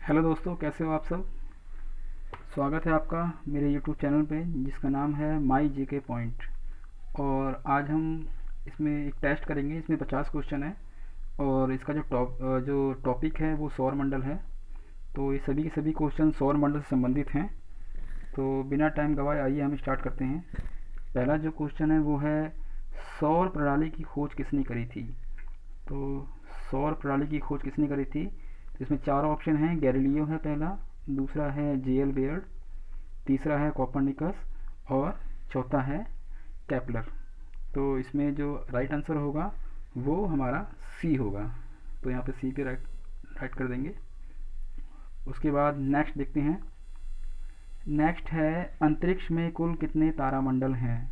Hello दोस्तों, कैसे हो आप सब। स्वागत है आपका मेरे यूट्यूब चैनल पे जिसका नाम है माई जीके पॉइंट। और आज हम इसमें एक टेस्ट करेंगे। इसमें 50 क्वेश्चन है और इसका जो टॉपिक है वो सौर मंडल है। तो ये सभी के सभी क्वेश्चन सौर मंडल से संबंधित हैं। तो बिना टाइम गवाए आइए हम स्टार्ट करते हैं। पहला जो क्वेश्चन है वो है, सौर प्रणाली की खोज किसने करी थी। तो सौर प्रणाली की खोज किसने करी थी, तो इसमें चार ऑप्शन हैं। गैलीलियो है पहला, दूसरा है जेएल बेयर्ड, तीसरा है कॉपरनिकस और चौथा है केपलर। तो इसमें जो राइट आंसर होगा वो हमारा सी होगा। तो यहाँ पे सी पे राइट राइट कर देंगे। उसके बाद नेक्स्ट देखते हैं। नेक्स्ट है, अंतरिक्ष में कुल कितने तारामंडल हैं।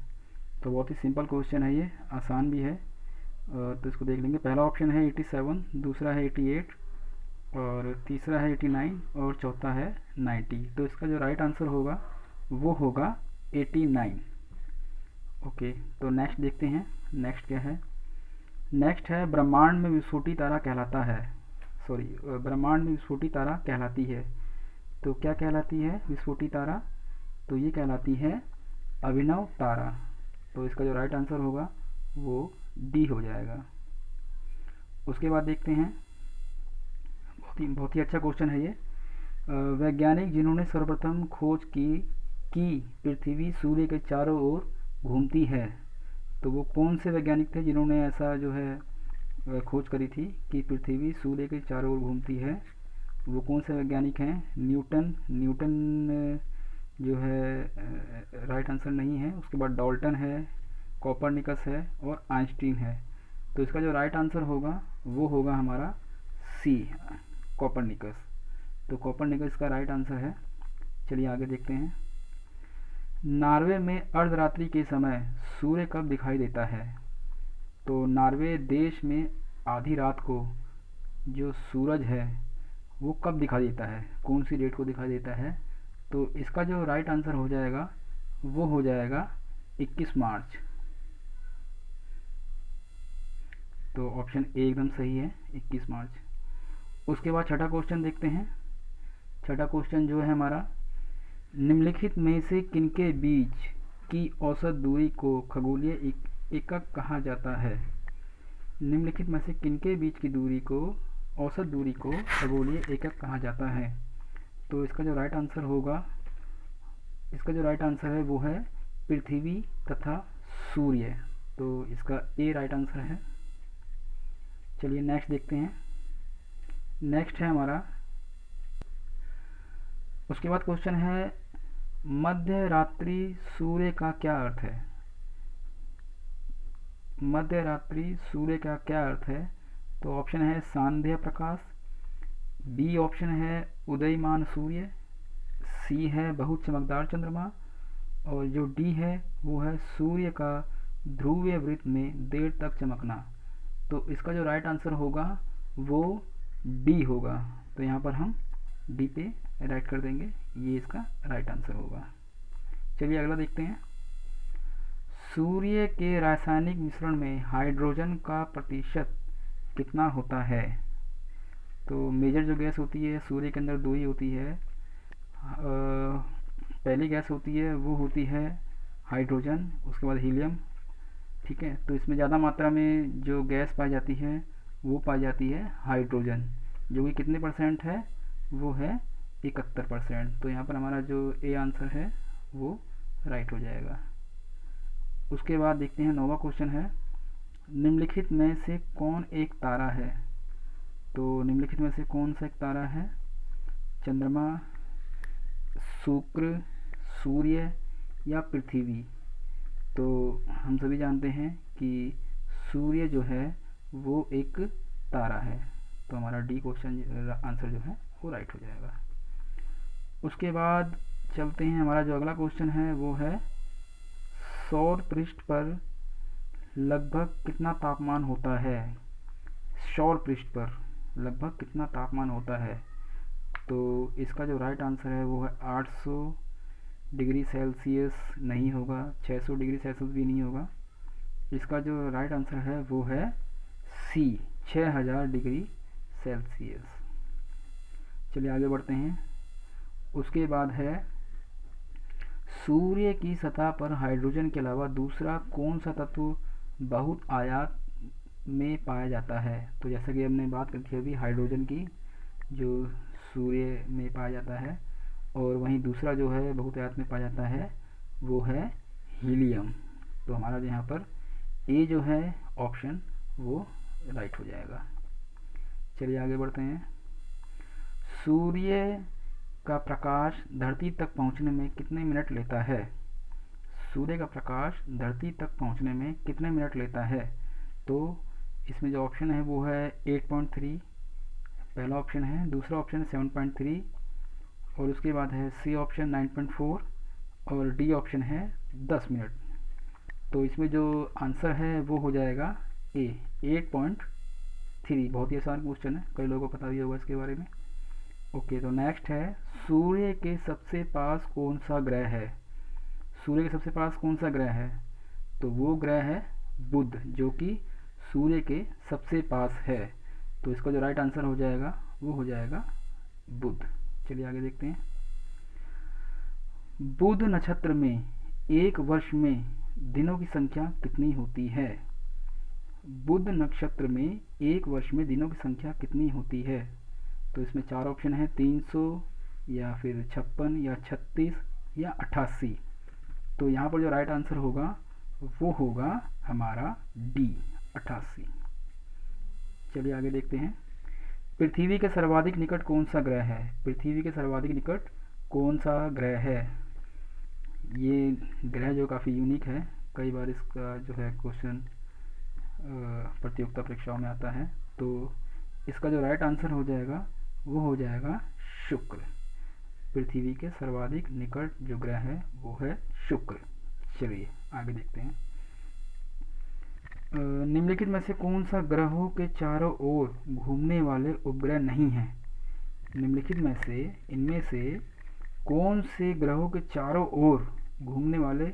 तो बहुत ही सिंपल क्वेश्चन है, ये आसान भी है। तो इसको देख लेंगे। पहला ऑप्शन है 87, दूसरा है 88 और तीसरा है 89 और चौथा है 90। तो इसका जो राइट आंसर होगा वो होगा 89। ओके, तो नेक्स्ट देखते हैं। नेक्स्ट क्या है। नेक्स्ट है, ब्रह्मांड में विस्फोटी तारा कहलाता है। सॉरी, ब्रह्मांड में विस्फोटी तारा कहलाती है। तो क्या कहलाती है विस्फोटी तारा, तो ये कहलाती है अभिनव तारा। तो इसका जो राइट आंसर होगा वो डी हो जाएगा। उसके बाद देखते हैं, बहुत ही अच्छा क्वेश्चन है ये। वैज्ञानिक जिन्होंने सर्वप्रथम खोज की कि पृथ्वी सूर्य के चारों ओर घूमती है, तो वो कौन से वैज्ञानिक थे जिन्होंने ऐसा जो है खोज करी थी कि पृथ्वी सूर्य के चारों ओर घूमती है। वो कौन से वैज्ञानिक हैं। न्यूटन जो है राइट आंसर नहीं है। उसके बाद डाल्टन है, कॉपरनिकस है और आइंस्टीन है। तो इसका जो राइट आंसर होगा वो होगा हमारा सी, कॉपरनिकस। तो कॉपरनिकस का राइट आंसर है। चलिए आगे देखते हैं। नॉर्वे में अर्धरात्रि के समय सूर्य कब दिखाई देता है। तो नॉर्वे देश में आधी रात को जो सूरज है वो कब दिखाई देता है, कौन सी डेट को दिखाई देता है। तो इसका जो राइट आंसर हो जाएगा वो हो जाएगा 21 मार्च। तो ऑप्शन ए एकदम सही है, 21 मार्च। उसके बाद छठा क्वेश्चन देखते हैं। छठा क्वेश्चन जो है हमारा, निम्नलिखित में से किनके बीच की औसत दूरी को खगोलीय एकक कहा जाता है। निम्नलिखित में से किनके बीच की दूरी को, औसत दूरी को खगोलीय एकक कहा जाता है। तो इसका जो राइट आंसर होगा, इसका जो राइट आंसर है वो है पृथ्वी तथा सूर्य। तो इसका ए राइट आंसर है। चलिए नेक्स्ट देखते हैं। नेक्स्ट है हमारा, उसके बाद क्वेश्चन है, मध्य रात्रि सूर्य का क्या अर्थ है। मध्य रात्रि सूर्य का क्या अर्थ है। तो ऑप्शन है सांध्य प्रकाश, बी ऑप्शन है उदयमान सूर्य, सी है बहुत चमकदार चंद्रमा और जो डी है वो है सूर्य का ध्रुवीय वृत्त में देर तक चमकना। तो इसका जो राइट आंसर होगा वो डी होगा। तो यहाँ पर हम डी पे राइट कर देंगे, ये इसका राइट आंसर होगा। चलिए अगला देखते हैं। सूर्य के रासायनिक मिश्रण में हाइड्रोजन का प्रतिशत कितना होता है। तो मेजर जो गैस होती है सूर्य के अंदर दो ही होती है। पहली गैस होती है वो होती है हाइड्रोजन, उसके बाद हीलियम। ठीक है, तो इसमें ज़्यादा मात्रा में जो गैस पाई जाती है वो पाई जाती है हाइड्रोजन, जो कि कितने परसेंट है, वो है 71%। तो यहाँ पर हमारा जो ए आंसर है वो राइट हो जाएगा। उसके बाद देखते हैं, 9वां क्वेश्चन है, निम्नलिखित में से कौन एक तारा है। तो निम्नलिखित में से कौन सा एक तारा है, चंद्रमा, शुक्र, सूर्य या पृथ्वी। तो हम सभी जानते हैं कि सूर्य जो है वो एक तारा है। तो हमारा डी क्वेश्चन आंसर जो है वो राइट हो जाएगा। उसके बाद चलते हैं, हमारा जो अगला क्वेश्चन है वो है, सौर पृष्ठ पर लगभग कितना तापमान होता है। सौर पृष्ठ पर लगभग कितना तापमान होता है। तो इसका जो राइट आंसर है वो है 800 डिग्री सेल्सियस नहीं होगा, 600 डिग्री सेल्सियस भी नहीं होगा। इसका जो राइट आंसर है वो है सी, 6000 डिग्री सेल्सियस। चलिए आगे बढ़ते हैं। उसके बाद है सूर्य की सतह पर हाइड्रोजन के अलावा दूसरा कौन सा तत्व बहुत आयात में पाया जाता है। तो जैसा कि हमने बात की थी अभी हाइड्रोजन की, जो सूर्य में पाया जाता है, और वहीं दूसरा जो है बहुत आयात में पाया जाता है वो है हीलियम। तो हमारा जो यहाँ पर ए जो है ऑप्शन वो राइट हो जाएगा। चलिए आगे बढ़ते हैं। सूर्य का प्रकाश धरती तक पहुंचने में कितने मिनट लेता है। सूर्य का प्रकाश धरती तक पहुंचने में कितने मिनट लेता है। तो इसमें जो ऑप्शन है वो है 8.3 पहला ऑप्शन है, दूसरा ऑप्शन है 7.3, और उसके बाद है सी ऑप्शन 9.4 और डी ऑप्शन है 10 मिनट। तो इसमें जो आंसर है वो हो जाएगा ए 8.3। बहुत ही आसान क्वेश्चन है, कई लोगों को पता भी होगा इसके बारे में। ओके, तो नेक्स्ट है सूर्य के सबसे पास कौन सा ग्रह है। सूर्य के सबसे पास कौन सा ग्रह है। तो वो ग्रह है बुध, जो कि सूर्य के सबसे पास है। तो इसका जो राइट आंसर हो जाएगा वो हो जाएगा बुध। चलिए आगे देखते हैं। बुध नक्षत्र में एक वर्ष में दिनों की संख्या कितनी होती है। बुध नक्षत्र में एक वर्ष में दिनों की संख्या कितनी होती है। तो इसमें चार ऑप्शन है, 300 या फिर 56 या 36 या 88। तो यहाँ पर जो राइट आंसर होगा वो होगा हमारा डी 88। चलिए आगे देखते हैं। पृथ्वी के सर्वाधिक निकट कौन सा ग्रह है। पृथ्वी के सर्वाधिक निकट कौन सा ग्रह है। ये ग्रह जो काफ़ी यूनिक है, कई बार इसका जो है क्वेश्चन प्रतियोगिता परीक्षाओं में आता है। तो इसका जो राइट आंसर हो जाएगा वो हो जाएगा शुक्र। पृथ्वी के सर्वाधिक निकट जो ग्रह है वो है शुक्र। चलिए आगे देखते हैं। निम्नलिखित में से कौन सा ग्रहों के चारों ओर घूमने वाले उपग्रह नहीं है। निम्नलिखित में से इनमें से कौन से ग्रहों के चारों ओर घूमने वाले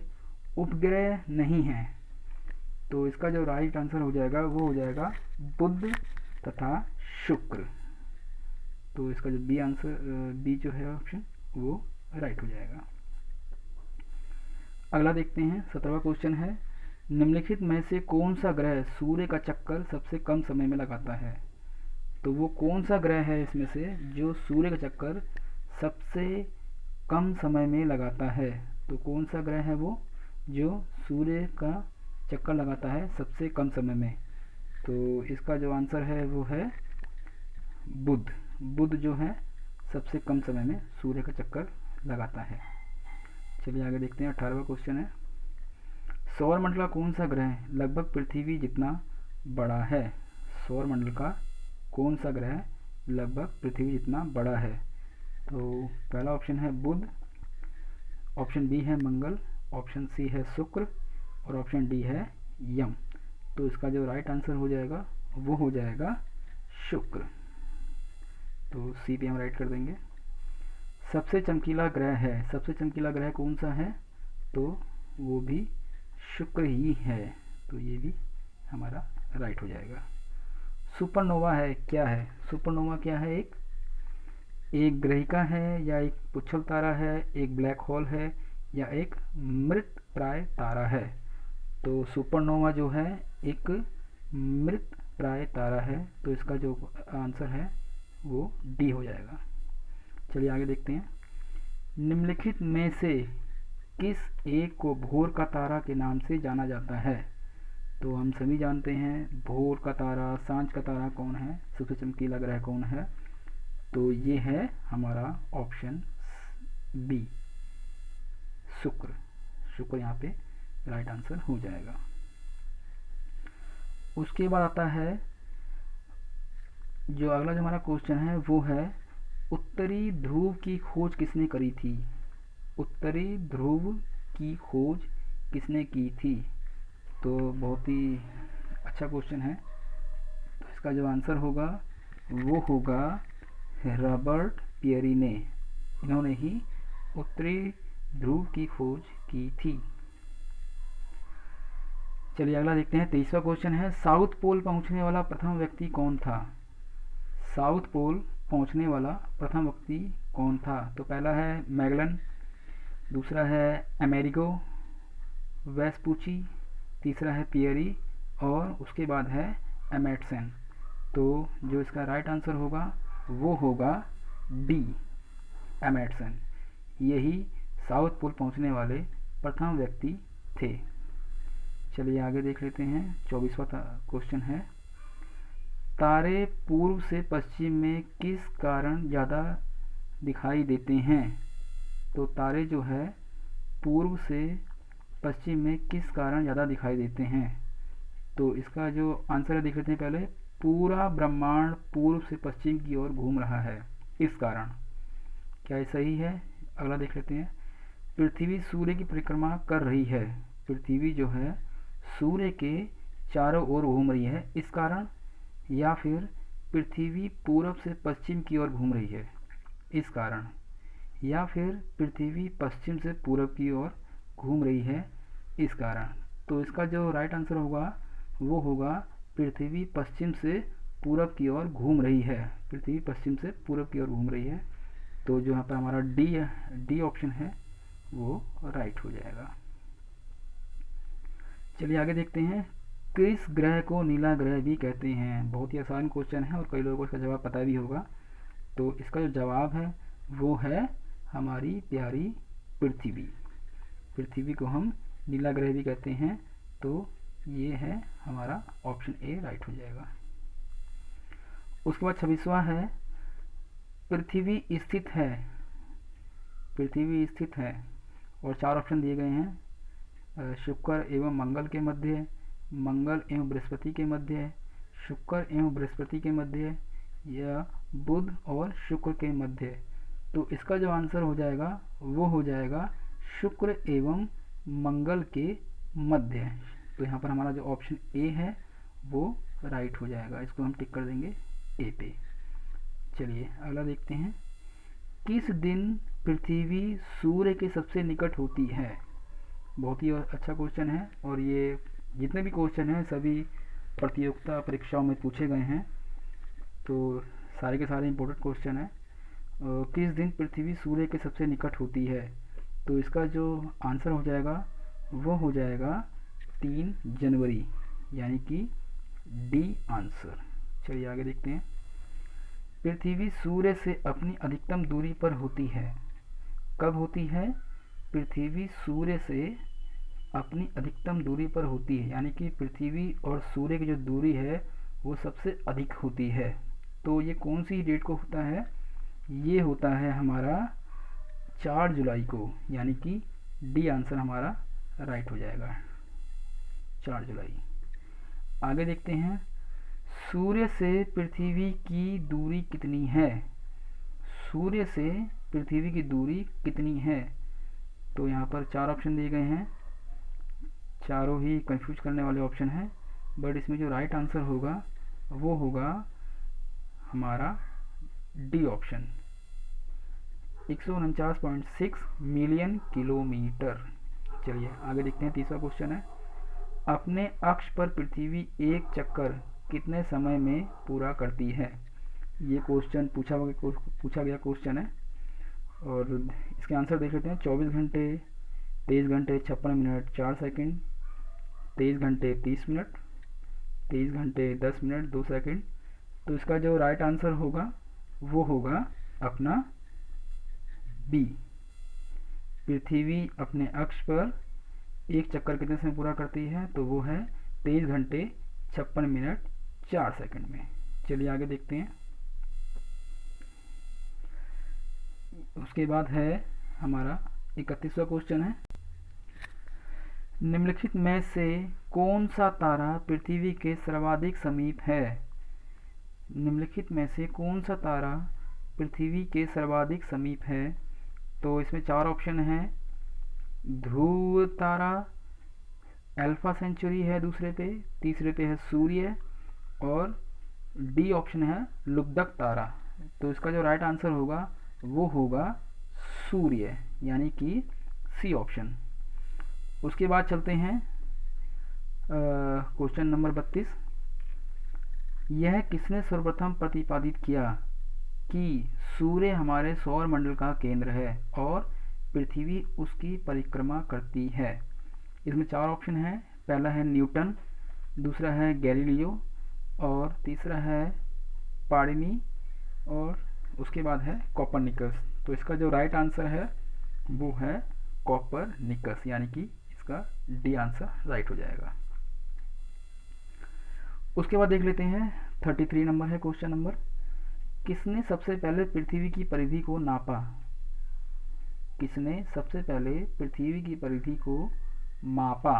उपग्रह नहीं हैं। तो इसका जो राइट आंसर हो जाएगा वो हो जाएगा बुध तथा शुक्र। तो इसका जो बी आंसर बी जो है ऑप्शन वो राइट हो जाएगा। अगला देखते हैं। 17वां क्वेश्चन है, निम्नलिखित में से कौन सा ग्रह सूर्य का चक्कर सबसे कम समय में लगाता है। तो वो कौन सा ग्रह है इसमें से जो सूर्य का चक्कर सबसे कम समय में लगाता है। तो कौन सा ग्रह है वो जो सूर्य का चक्कर लगाता है सबसे कम समय में। तो इसका जो आंसर है वो है बुध। बुध जो है सबसे कम समय में सूर्य का चक्कर लगाता है। चलिए आगे देखते हैं। 18वां क्वेश्चन है, सौरमंडल का कौन सा ग्रह लगभग पृथ्वी जितना बड़ा है। सौरमंडल का कौन सा ग्रह लगभग पृथ्वी जितना बड़ा है। तो पहला ऑप्शन है बुध, ऑप्शन बी है मंगल, ऑप्शन सी है शुक्र और ऑप्शन डी है यम। तो इसका जो राइट आंसर हो जाएगा वो हो जाएगा शुक्र। तो सी पे हम राइट कर देंगे। सबसे चमकीला ग्रह है, सबसे चमकीला ग्रह कौन सा है। तो वो भी शुक्र ही है। तो ये भी हमारा राइट हो जाएगा। सुपरनोवा है क्या है। सुपरनोवा क्या है, एक ग्रहिका है या एक पुच्छल तारा है, एक ब्लैक होल है या एक मृत प्राय तारा है। तो सुपरनोवा जो है एक मृत प्राय तारा है। तो इसका जो आंसर है वो डी हो जाएगा। चलिए आगे देखते हैं। निम्नलिखित में से किस एक को भोर का तारा के नाम से जाना जाता है। तो हम सभी जानते हैं भोर का तारा, सांझ का तारा कौन है, सबसे चमकीला ग्रह कौन है। तो ये है हमारा ऑप्शन बी शुक्र। शुक्र यहाँ पे राइट आंसर हो जाएगा। उसके बाद आता है जो अगला जो हमारा क्वेश्चन है वो है उत्तरी ध्रुव की खोज किसने करी थी। उत्तरी ध्रुव की खोज किसने की थी। तो बहुत ही अच्छा क्वेश्चन है। तो इसका जो आंसर होगा वो होगा रॉबर्ट पियरी ने। इन्होंने ही उत्तरी ध्रुव की खोज की थी। चलिए अगला देखते हैं। 23वां क्वेश्चन है, साउथ पोल पहुंचने वाला प्रथम व्यक्ति कौन था। साउथ पोल पहुंचने वाला प्रथम व्यक्ति कौन था? तो पहला है मैगलन, दूसरा है अमेरिगो वेस्पूची, तीसरा है पियरी और उसके बाद है एमर्सन। तो जो इसका राइट आंसर होगा वो होगा डी, एमर्सन। यही साउथ पोल पहुंचने वाले प्रथम व्यक्ति थे। चलिए आगे देख लेते हैं। 24वां क्वेश्चन है, तारे पूर्व से पश्चिम में किस कारण ज़्यादा दिखाई देते हैं? तो तारे जो है पूर्व से पश्चिम में किस कारण ज़्यादा दिखाई देते हैं? तो इसका जो आंसर है देख लेते हैं पहले। पूरा ब्रह्मांड पूर्व से पश्चिम की ओर घूम रहा है, इस कारण। क्या ये सही है? अगला देख लेते हैं। पृथ्वी सूर्य की परिक्रमा कर रही है, पृथ्वी जो है सूर्य के चारों ओर घूम रही है, इस कारण। या फिर पृथ्वी पूरब से पश्चिम की ओर घूम रही है, इस कारण। या फिर पृथ्वी पश्चिम से पूरब की ओर घूम रही है, इस कारण। तो इसका जो राइट आंसर होगा वो होगा पृथ्वी पश्चिम से पूरब की ओर घूम रही है, पृथ्वी पश्चिम से पूरब की ओर घूम रही है। तो जो यहाँ पर हमारा डी ऑप्शन है वो राइट हो जाएगा। चलिए आगे देखते हैं। किस ग्रह को नीला ग्रह भी कहते हैं? बहुत ही आसान क्वेश्चन है और कई लोगों को इसका जवाब पता भी होगा। तो इसका जो जवाब है वो है हमारी प्यारी पृथ्वी। पृथ्वी को हम नीला ग्रह भी कहते हैं। तो ये है हमारा ऑप्शन ए राइट हो जाएगा। उसके बाद 26वां है, पृथ्वी स्थित है, पृथ्वी स्थित है और 4 ऑप्शन दिए गए हैं। शुक्र एवं मंगल के मध्य, मंगल एवं बृहस्पति के मध्य, शुक्र एवं बृहस्पति के मध्य, या बुध और शुक्र के मध्य। तो इसका जो आंसर हो जाएगा वो हो जाएगा शुक्र एवं मंगल के मध्य। तो यहाँ पर हमारा जो ऑप्शन ए है वो राइट हो जाएगा। इसको हम टिक कर देंगे ए पे। चलिए अगला देखते हैं। किस दिन पृथ्वी सूर्य के सबसे निकट होती है? बहुत ही अच्छा क्वेश्चन है और ये जितने भी क्वेश्चन हैं सभी प्रतियोगिता परीक्षाओं में पूछे गए हैं। तो सारे के सारे इम्पोर्टेंट क्वेश्चन है। किस दिन पृथ्वी सूर्य के सबसे निकट होती है? तो इसका जो आंसर हो जाएगा वो हो जाएगा 3 जनवरी, यानी कि डी आंसर। चलिए आगे देखते हैं। पृथ्वी सूर्य से अपनी अधिकतम दूरी पर होती है, कब होती है? पृथ्वी सूर्य से अपनी अधिकतम दूरी पर होती है, यानी कि पृथ्वी और सूर्य की जो दूरी है वो सबसे अधिक होती है। तो ये कौन सी डेट को होता है? ये होता है हमारा 4 जुलाई को, यानी कि डी आंसर हमारा राइट हो जाएगा, 4 जुलाई। आगे देखते हैं। सूर्य से पृथ्वी की दूरी कितनी है? सूर्य से पृथ्वी की दूरी कितनी है? तो यहाँ पर 4 ऑप्शन दिए गए हैं, चारों ही कंफ्यूज करने वाले ऑप्शन हैं, बट इसमें जो राइट आंसर होगा वो होगा हमारा डी ऑप्शन, 149.6 मिलियन किलोमीटर। चलिए आगे देखते हैं। 30वां क्वेश्चन है, अपने अक्ष पर पृथ्वी एक चक्कर कितने समय में पूरा करती है? ये क्वेश्चन पूछा गया क्वेश्चन है और इसके आंसर देख लेते हैं। 24 घंटे, 23 घंटे 56 मिनट 4 सेकंड, 23 घंटे 30 मिनट, 23 घंटे 10 मिनट 2 सेकंड। तो इसका जो राइट आंसर होगा वो होगा अपना बी, पृथ्वी अपने अक्ष पर एक चक्कर कितने समय पूरा करती है? तो वो है 23 घंटे 56 मिनट 4 सेकंड में। चलिए आगे देखते हैं। उसके बाद है हमारा 31वां क्वेश्चन है, निम्नलिखित में से कौन सा तारा पृथ्वी के सर्वाधिक समीप है? निम्नलिखित में से कौन सा तारा पृथ्वी के सर्वाधिक समीप है? तो इसमें 4 ऑप्शन हैं। ध्रुव तारा, अल्फा सेंचुरी है दूसरे पे, तीसरे पे है सूर्य और डी ऑप्शन है लुब्धक तारा। तो इसका जो राइट आंसर होगा वो होगा सूर्य, यानी कि सी ऑप्शन। उसके बाद चलते हैं क्वेश्चन नंबर 32, यह किसने सर्वप्रथम प्रतिपादित किया? कि सूर्य हमारे सौर मंडल का केंद्र है और पृथ्वी उसकी परिक्रमा करती है? इसमें चार ऑप्शन है। पहला है न्यूटन, दूसरा है गैलीलियो, और तीसरा है पाणिनी, और उसके बाद है कोपरनिकस। तो इसका जो राइट आंसर है वो है कोपरनिकस, यानी कि इसका डी आंसर राइट हो जाएगा। उसके बाद देख लेते हैं 33 नंबर है क्वेश्चन नंबर। किसने सबसे पहले पृथ्वी की परिधि को नापा? किसने सबसे पहले पृथ्वी की परिधि को मापा?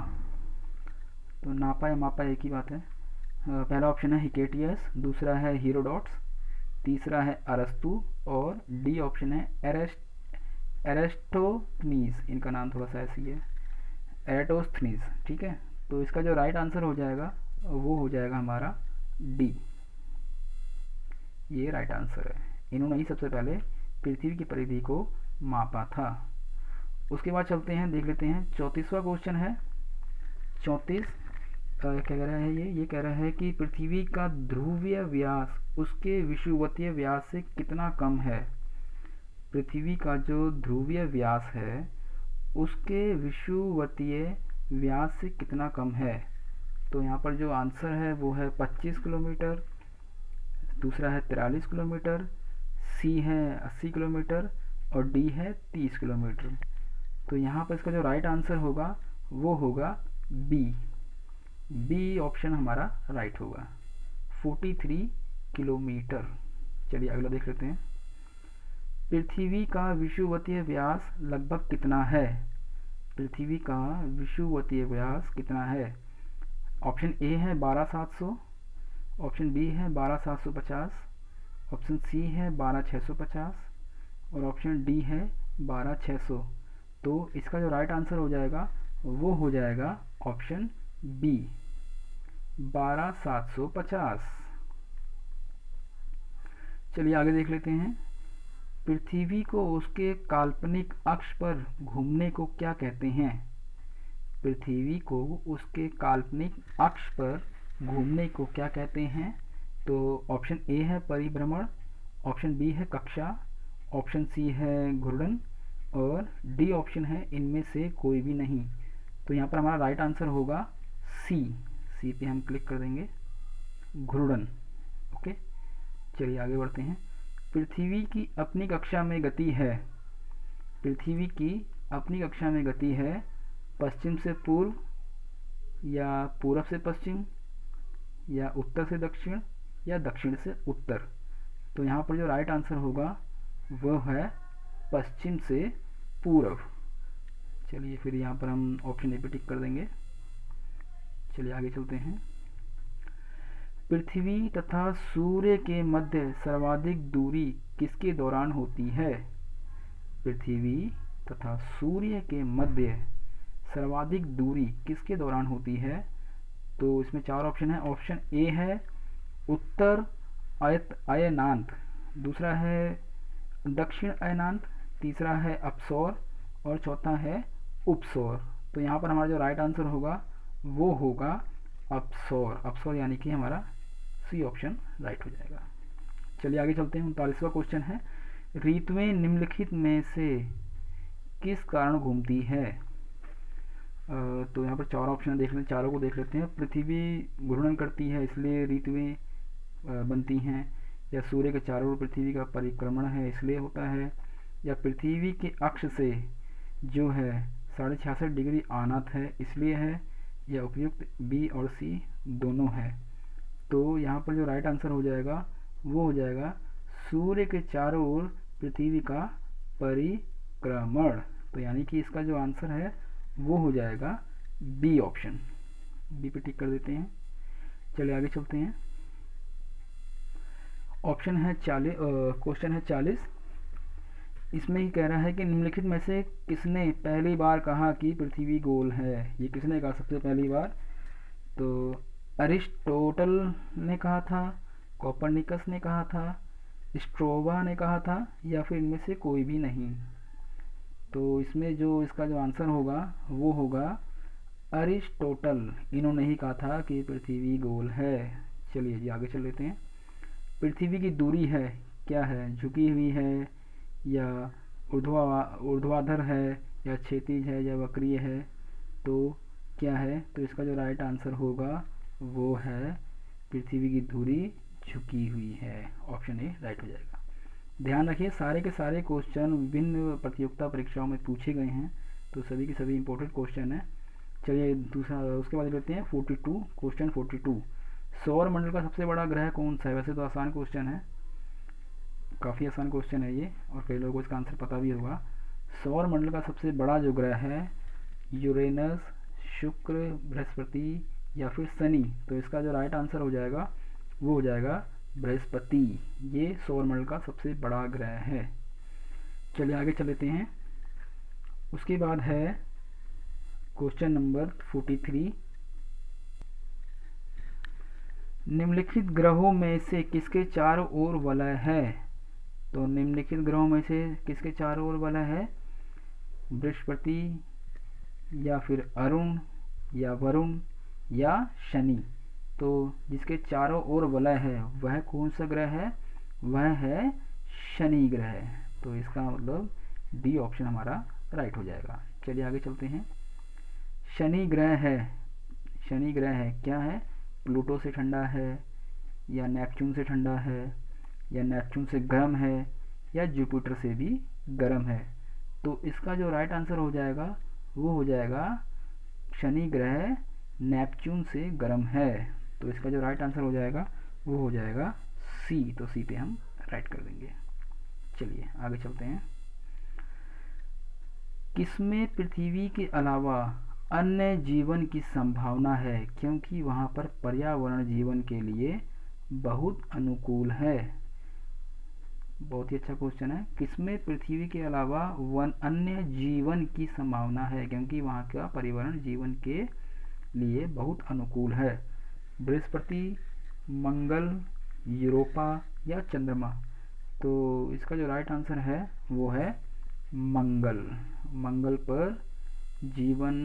तो नापा या मापा एक ही बात है। पहला ऑप्शन है हिकेटियस, दूसरा है हीरोडोट्स, तीसरा है अरस्तु, और डी ऑप्शन है एरेस्टोथनीज। इनका नाम थोड़ा सा ऐसी है, एरेटोस्थनीज। ठीक है, तो इसका जो राइट आंसर हो जाएगा वो हो जाएगा हमारा डी। ये राइट आंसर है। इन्होंने ही सबसे पहले पृथ्वी की परिधि को मापा था। उसके बाद चलते हैं, देख लेते हैं 34वां क्वेश्चन है। 34 क्या कह रहा है ये कह रहा है कि पृथ्वी का ध्रुवीय व्यास उसके विषुवतीय व्यास से कितना कम है? पृथ्वी का जो ध्रुवीय व्यास है उसके विषुवतीय व्यास से कितना कम है? तो यहाँ पर जो आंसर है वो है 25 किलोमीटर, दूसरा है 43 किलोमीटर, सी है 80 किलोमीटर, और डी है 30 किलोमीटर। तो यहाँ पर इसका जो राइट आंसर होगा वो होगा बी। बी ऑप्शन हमारा राइट होगा, 43 किलोमीटर। चलिए अगला देख लेते हैं। पृथ्वी का विषुवतीय व्यास लगभग कितना है? पृथ्वी का विषुवतीय व्यास कितना है? ऑप्शन ए है 12,700, ऑप्शन बी है 12,750, ऑप्शन सी है 12,650, और ऑप्शन डी है 12,600। तो इसका जो राइट आंसर हो जाएगा वो हो जाएगा ऑप्शन बी, 12,750। चलिए आगे देख लेते हैं। पृथ्वी को उसके काल्पनिक अक्ष पर घूमने को क्या कहते हैं? पृथ्वी को उसके काल्पनिक अक्ष पर घूमने को क्या कहते हैं? तो ऑप्शन ए है परिभ्रमण, ऑप्शन बी है कक्षा, ऑप्शन सी है घूर्णन, और डी ऑप्शन है इनमें से कोई भी नहीं। तो यहाँ पर हमारा राइट आंसर होगा सी। सी पे हम क्लिक कर देंगे, घूर्णन। ओके, चलिए आगे बढ़ते हैं। पृथ्वी की अपनी कक्षा में गति है, पृथ्वी की अपनी कक्षा में गति है पश्चिम से पूर्व, या पूरब से पश्चिम, या उत्तर से दक्षिण, या दक्षिण से उत्तर। तो यहाँ पर जो राइट आंसर होगा वो है पश्चिम से पूर्व। चलिए फिर यहाँ पर हम ऑप्शन ए पे टिक कर देंगे। चलिए आगे चलते हैं। पृथ्वी तथा सूर्य के मध्य सर्वाधिक दूरी किसके दौरान होती है? पृथ्वी तथा सूर्य के मध्य सर्वाधिक दूरी किसके दौरान होती है? तो इसमें चार ऑप्शन है। ऑप्शन ए है उत्तर अयनांत, दूसरा है दक्षिण अयनांत, तीसरा है अपसौर, और चौथा है उपसौर। तो यहाँ पर हमारा जो राइट आंसर होगा वो होगा अपसौर। अपसौर यानी कि हमारा सी ऑप्शन राइट हो जाएगा। चलिए आगे चलते हैं। 39वां क्वेश्चन है, ऋतुएं निम्नलिखित में से किस कारण घूमती है? तो यहाँ पर चार ऑप्शन देख लें, चारों को देख लेते हैं। पृथ्वी घूर्णन करती है इसलिए ऋतुएं बनती हैं, या सूर्य के चारों ओर पृथ्वी का परिक्रमण है इसलिए होता है, या पृथ्वी के अक्ष से जो है 66.5 डिग्री आनात है इसलिए है, या उपयुक्त बी और सी दोनों है। तो यहाँ पर जो राइट आंसर हो जाएगा वो हो जाएगा सूर्य के चारों ओर पृथ्वी का परिक्रमण। तो यानी कि इसका जो आंसर है वो हो जाएगा बी ऑप्शन। बी पे टिक कर देते हैं। चलिए आगे चलते हैं। ऑप्शन है 40, क्वेश्चन है 40। इसमें ही कह रहा है कि निम्नलिखित में से किसने पहली बार कहा कि पृथ्वी गोल है? ये किसने कहा सबसे पहली बार? तो अरिस्टोटल ने कहा था, कोपरनिकस ने कहा था, स्ट्रोबा ने कहा था, या फिर इनमें से कोई भी नहीं। तो इसमें जो इसका जो आंसर होगा वो होगा अरिस्टोटल। इन्होंने ही कहा था कि पृथ्वी गोल है। चलिए जी आगे चल लेते हैं। पृथ्वी की दूरी है क्या है, झुकी हुई है या ऊर्ध्वाधर है या क्षैतिज है या वक्रीय है, तो क्या है, तो इसका जो राइट आंसर होगा वो है पृथ्वी की धुरी झुकी हुई है। ऑप्शन ए राइट हो जाएगा। ध्यान रखिए सारे के सारे क्वेश्चन विभिन्न प्रतियोगिता परीक्षाओं में पूछे गए हैं, तो सभी के सभी इंपॉर्टेंट क्वेश्चन हैं। चलिए दूसरा, उसके बाद लेते हैं 42, क्वेश्चन 42। सौर मंडल का सबसे बड़ा ग्रह कौन सा है? वैसे तो आसान क्वेश्चन है, काफ़ी आसान क्वेश्चन है ये, और कई लोगों को इसका आंसर पता भी होगा। सौर मंडल का सबसे बड़ा जो ग्रह है, यूरेनस, शुक्र, बृहस्पति या फिर शनि, तो इसका जो राइट आंसर हो जाएगा वो हो जाएगा बृहस्पति। ये सौर मंडल का सबसे बड़ा ग्रह है। चलिए आगे चलते हैं। उसके बाद है क्वेश्चन नंबर 43। निम्नलिखित ग्रहों में से किसके चारों ओर वलय है? तो निम्नलिखित ग्रहों में से किसके चारों ओर वलय है? बृहस्पति या फिर अरुण या वरुण या शनि। तो जिसके चारों ओर वलय है वह कौन सा ग्रह है? वह है शनि ग्रह। तो इसका मतलब डी ऑप्शन हमारा राइट हो जाएगा। चलिए आगे चलते हैं। शनि ग्रह है, शनि ग्रह है क्या है? प्लूटो से ठंडा है या नेपच्यून से ठंडा है या नेपच्यून से गर्म है या जुपिटर से भी गर्म है। तो इसका जो राइट आंसर हो जाएगा वो हो जाएगा शनि ग्रह नेपच्यून से गर्म है। तो इसका जो राइट आंसर हो जाएगा वो हो जाएगा सी। तो सी पे हम राइट कर देंगे। चलिए आगे चलते हैं। किसमें पृथ्वी के अलावा अन्य जीवन की संभावना है क्योंकि वहाँ पर पर्यावरण जीवन के लिए बहुत अनुकूल है? बहुत ही अच्छा क्वेश्चन है। किसमें पृथ्वी के अलावा अन्य जीवन की संभावना है क्योंकि वहाँ का पर्यावरण जीवन के लिए बहुत अनुकूल है? बृहस्पति, मंगल, यूरोपा या चंद्रमा। तो इसका जो राइट आंसर है वो है मंगल। मंगल पर जीवन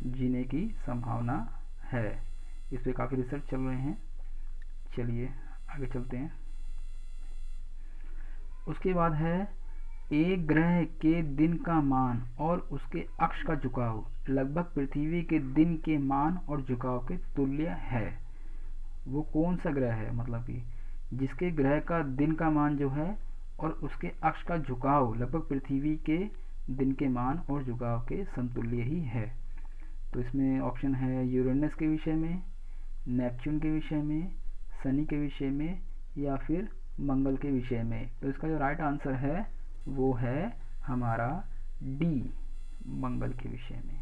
जीने की संभावना है। इस पे काफ़ी रिसर्च चल रहे हैं। चलिए आगे चलते हैं। उसके बाद है एक ग्रह के दिन का मान और उसके अक्ष का झुकाव लगभग पृथ्वी के दिन के मान और झुकाव के तुल्य है। वो कौन सा ग्रह है? मतलब कि जिसके ग्रह का दिन का मान जो है और उसके अक्ष का झुकाव लगभग पृथ्वी के दिन के मान और झुकाव के समतुल्य ही है। तो इसमें ऑप्शन है यूरेनस के विषय में, नेपच्यून के विषय में, शनि के विषय में या फिर मंगल के विषय में। तो इसका जो राइट आंसर है वो है हमारा डी, मंगल के विषय में।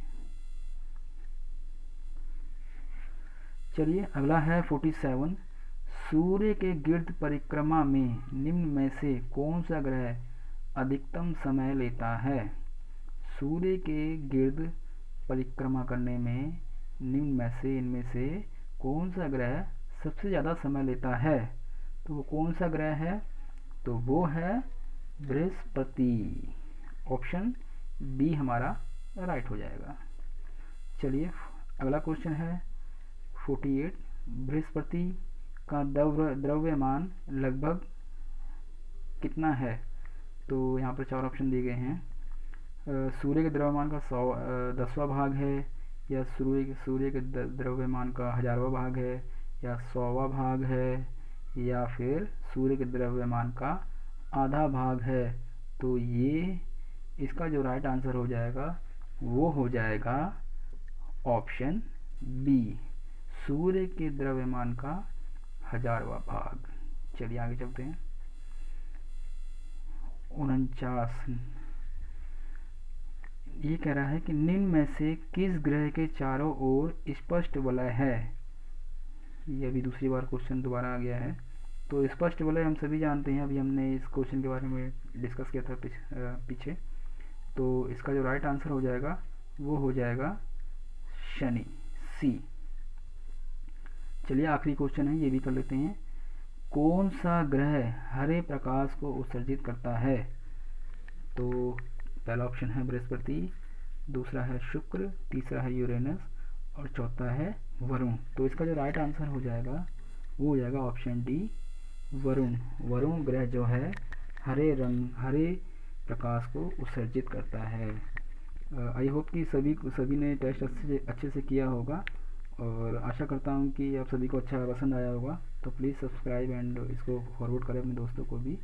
चलिए अगला है 47। सूर्य के गिर्द परिक्रमा में निम्न में से कौन सा ग्रह अधिकतम समय लेता है? सूर्य के गिर्द परिक्रमा करने में निम्न में से इनमें से कौन सा ग्रह सबसे ज़्यादा समय लेता है? तो वो कौन सा ग्रह है? तो वो है बृहस्पति। ऑप्शन बी हमारा राइट हो जाएगा। चलिए अगला क्वेश्चन है 48। बृहस्पति का द्रव्यमान लगभग कितना है? तो यहाँ पर 4 ऑप्शन दिए गए हैं। सूर्य के द्रव्यमान का 10वां भाग है या सूर्य के द्रव्यमान का 1000वां भाग है या 100वां भाग है या फिर सूर्य के द्रव्यमान का आधा भाग है। तो ये इसका जो राइट आंसर हो जाएगा वो हो जाएगा ऑप्शन बी, सूर्य के द्रव्यमान का 1000वां भाग। चलिए आगे चलते हैं। 49 ये कह रहा है कि निम्न में से किस ग्रह के चारों ओर स्पष्ट वलय है? ये अभी दूसरी बार क्वेश्चन दोबारा आ गया है। तो स्पष्ट वलय हम सभी जानते हैं, अभी हमने इस क्वेश्चन के बारे में डिस्कस किया था पीछे। तो इसका जो राइट आंसर हो जाएगा वो हो जाएगा शनि, सी। चलिए आखिरी क्वेश्चन है, ये भी कर लेते हैं। कौन सा ग्रह हरे प्रकाश को उत्सर्जित करता है? तो पहला ऑप्शन है बृहस्पति, दूसरा है शुक्र, तीसरा है यूरेनस और चौथा है वरुण। तो इसका जो राइट आंसर हो जाएगा वो हो जाएगा ऑप्शन डी, वरुण। वरुण ग्रह जो है हरे प्रकाश को उत्सर्जित करता है। आई होप कि सभी ने टेस्ट अच्छे से किया होगा, और आशा करता हूँ कि आप सभी को अच्छा पसंद आया होगा। तो प्लीज़ सब्सक्राइब एंड इसको फॉरवर्ड करें अपने दोस्तों को भी।